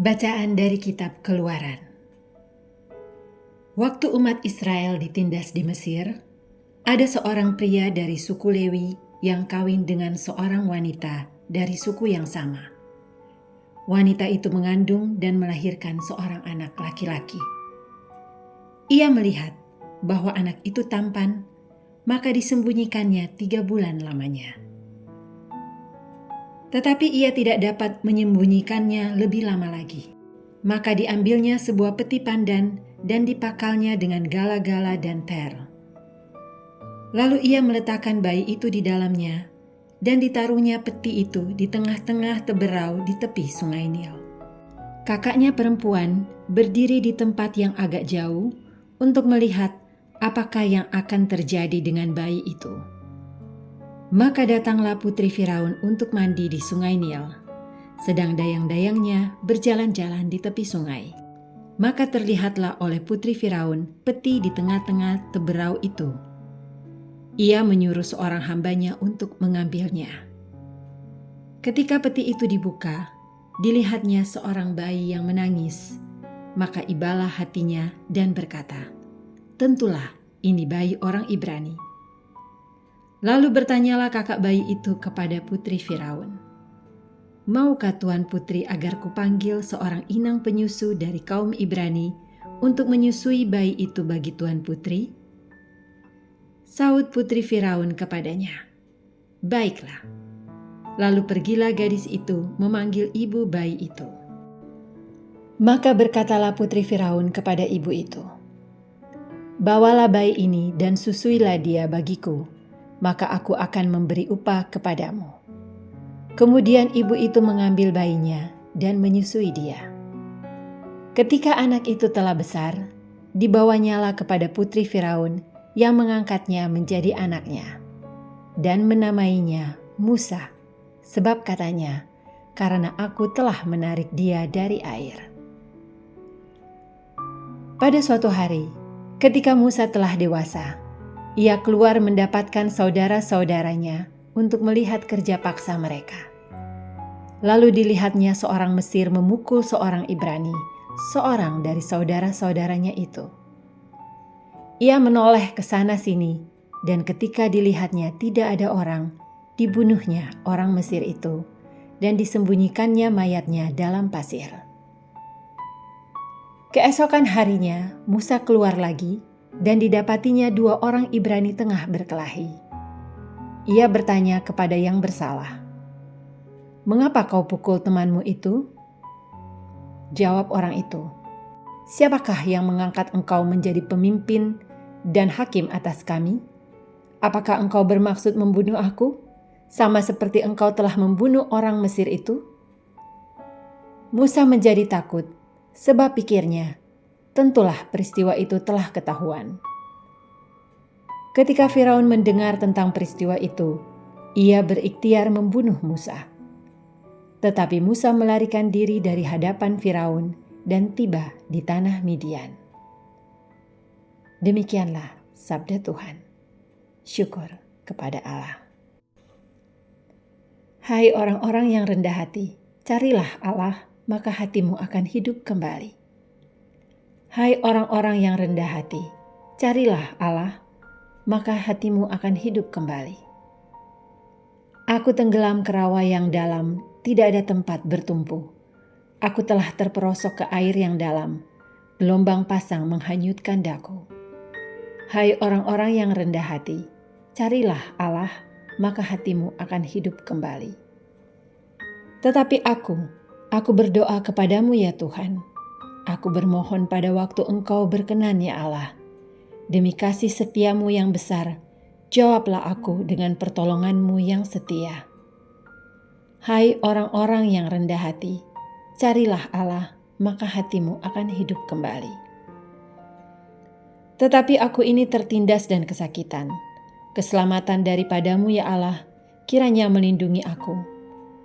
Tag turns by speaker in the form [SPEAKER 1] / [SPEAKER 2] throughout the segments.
[SPEAKER 1] Bacaan dari Kitab Keluaran. Waktu umat Israel ditindas di Mesir, ada seorang pria dari suku Lewi yang kawin dengan seorang wanita dari suku yang sama. Wanita itu mengandung dan melahirkan seorang anak laki-laki. Ia melihat bahwa anak itu tampan, maka disembunyikannya 3 bulan lamanya. Tetapi ia tidak dapat menyembunyikannya lebih lama lagi. Maka diambilnya sebuah peti pandan dan dipakalnya dengan gala-gala dan ter. Lalu ia meletakkan bayi itu di dalamnya dan ditaruhnya peti itu di tengah-tengah teberau di tepi sungai Nil. Kakaknya perempuan berdiri di tempat yang agak jauh untuk melihat apakah yang akan terjadi dengan bayi itu. Maka datanglah putri Firaun untuk mandi di sungai Nil, sedang dayang-dayangnya berjalan-jalan di tepi sungai. Maka terlihatlah oleh putri Firaun peti di tengah-tengah teberau itu. Ia menyuruh seorang hambanya untuk mengambilnya. Ketika peti itu dibuka, dilihatnya seorang bayi yang menangis. Maka ibalah hatinya dan berkata, "Tentulah ini bayi orang Ibrani." Lalu bertanyalah kakak bayi itu kepada putri Firaun, "Maukah tuan putri agar kupanggil seorang inang penyusu dari kaum Ibrani untuk menyusui bayi itu bagi tuan putri?" Saud putri Firaun kepadanya, "Baiklah." Lalu pergilah gadis itu memanggil ibu bayi itu. Maka berkatalah putri Firaun kepada ibu itu, "Bawalah bayi ini dan susuilah dia bagiku, maka aku akan memberi upah kepadamu." Kemudian ibu itu mengambil bayinya dan menyusui dia. Ketika anak itu telah besar, dibawanyalah kepada putri Firaun yang mengangkatnya menjadi anaknya dan menamainya Musa, sebab katanya, "Karena aku telah menarik dia dari air." Pada suatu hari, ketika Musa telah dewasa, ia keluar mendapatkan saudara-saudaranya untuk melihat kerja paksa mereka. Lalu dilihatnya seorang Mesir memukul seorang Ibrani, seorang dari saudara-saudaranya itu. Ia menoleh ke sana sini, dan ketika dilihatnya tidak ada orang, dibunuhnya orang Mesir itu, dan disembunyikannya mayatnya dalam pasir. Keesokan harinya, Musa keluar lagi, dan didapatinya 2 orang Ibrani tengah berkelahi. Ia bertanya kepada yang bersalah, "Mengapa kau pukul temanmu itu?" Jawab orang itu, "Siapakah yang mengangkat engkau menjadi pemimpin dan hakim atas kami? Apakah engkau bermaksud membunuh aku, sama seperti engkau telah membunuh orang Mesir itu?" Musa menjadi takut, sebab pikirnya, tentulah peristiwa itu telah ketahuan. Ketika Firaun mendengar tentang peristiwa itu, ia berikhtiar membunuh Musa. Tetapi Musa melarikan diri dari hadapan Firaun dan tiba di tanah Midian. Demikianlah sabda Tuhan. Syukur kepada Allah. Hai orang-orang yang rendah hati, carilah Allah, maka hatimu akan hidup kembali. Hai orang-orang yang rendah hati, carilah Allah, maka hatimu akan hidup kembali. Aku tenggelam ke rawa yang dalam, tidak ada tempat bertumpu. Aku telah terperosok ke air yang dalam, gelombang pasang menghanyutkan daku. Hai orang-orang yang rendah hati, carilah Allah, maka hatimu akan hidup kembali. Tetapi aku berdoa kepadamu ya Tuhan. Aku bermohon pada waktu Engkau berkenan ya Allah. Demi kasih setiamu yang besar, jawablah aku dengan pertolonganmu yang setia. Hai orang-orang yang rendah hati, carilah Allah, maka hatimu akan hidup kembali. Tetapi aku ini tertindas dan kesakitan. Keselamatan daripadamu ya Allah, kiranya melindungi aku.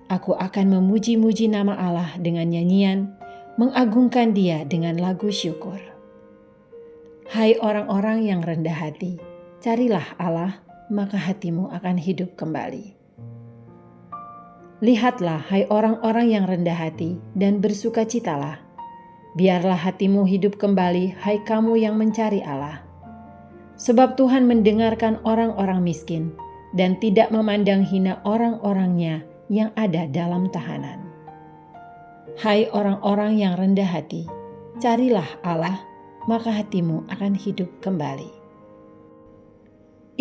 [SPEAKER 1] Aku akan memuji-muji nama Allah dengan nyanyian, mengagungkan Dia dengan lagu syukur. Hai orang-orang yang rendah hati, carilah Allah, maka hatimu akan hidup kembali. Lihatlah, hai orang-orang yang rendah hati, dan bersukacitalah. Biarlah hatimu hidup kembali, hai kamu yang mencari Allah. Sebab Tuhan mendengarkan orang-orang miskin, dan tidak memandang hina orang-orangnya yang ada dalam tahanan. Hai orang-orang yang rendah hati, carilah Allah, maka hatimu akan hidup kembali.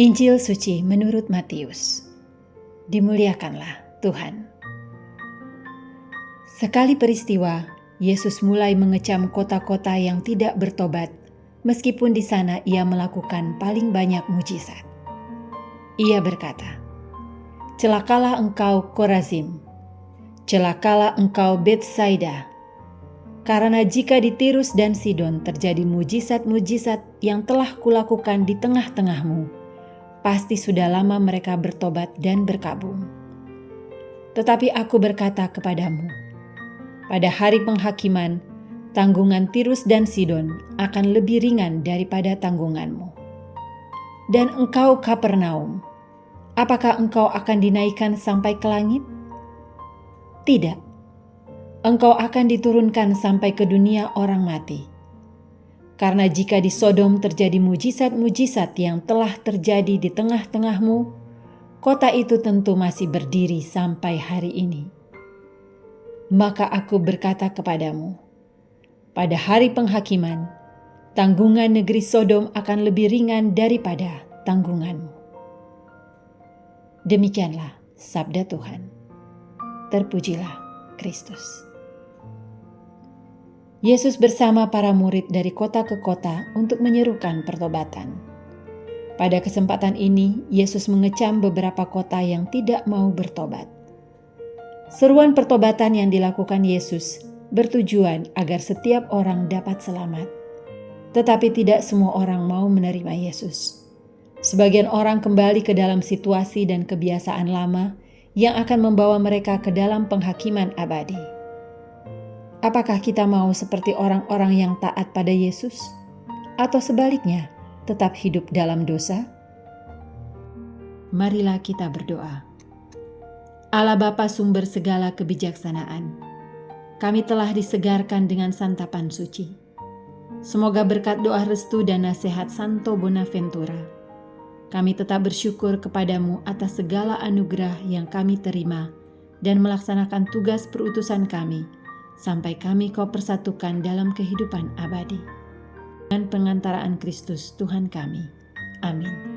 [SPEAKER 1] Injil Suci menurut Matius. Dimuliakanlah Tuhan. Sekali peristiwa, Yesus mulai mengecam kota-kota yang tidak bertobat, meskipun di sana ia melakukan paling banyak mujizat. Ia berkata, "Celakalah engkau Korazim, celakalah engkau Betsaida, karena jika di Tirus dan Sidon terjadi mujizat-mujizat yang telah kulakukan di tengah-tengahmu, pasti sudah lama mereka bertobat dan berkabung. Tetapi aku berkata kepadamu, pada hari penghakiman, tanggungan Tirus dan Sidon akan lebih ringan daripada tanggunganmu. Dan engkau Kapernaum, apakah engkau akan dinaikkan sampai ke langit? Tidak, engkau akan diturunkan sampai ke dunia orang mati. Karena jika di Sodom terjadi mujizat-mujizat yang telah terjadi di tengah-tengahmu, kota itu tentu masih berdiri sampai hari ini. Maka aku berkata kepadamu, pada hari penghakiman, tanggungan negeri Sodom akan lebih ringan daripada tanggunganmu." Demikianlah sabda Tuhan. Terpujilah Kristus. Yesus bersama para murid dari kota ke kota untuk menyerukan pertobatan. Pada kesempatan ini, Yesus mengecam beberapa kota yang tidak mau bertobat. Seruan pertobatan yang dilakukan Yesus bertujuan agar setiap orang dapat selamat. Tetapi tidak semua orang mau menerima Yesus. Sebagian orang kembali ke dalam situasi dan kebiasaan lama yang akan membawa mereka ke dalam penghakiman abadi. Apakah kita mau seperti orang-orang yang taat pada Yesus? Atau sebaliknya, tetap hidup dalam dosa? Marilah kita berdoa. Allah Bapa sumber segala kebijaksanaan, kami telah disegarkan dengan santapan suci. Semoga berkat doa restu dan nasihat Santo Bonaventura, kami tetap bersyukur kepadamu atas segala anugerah yang kami terima dan melaksanakan tugas perutusan kami, sampai kami kau persatukan dalam kehidupan abadi. Dengan pengantaraan Kristus Tuhan kami. Amin.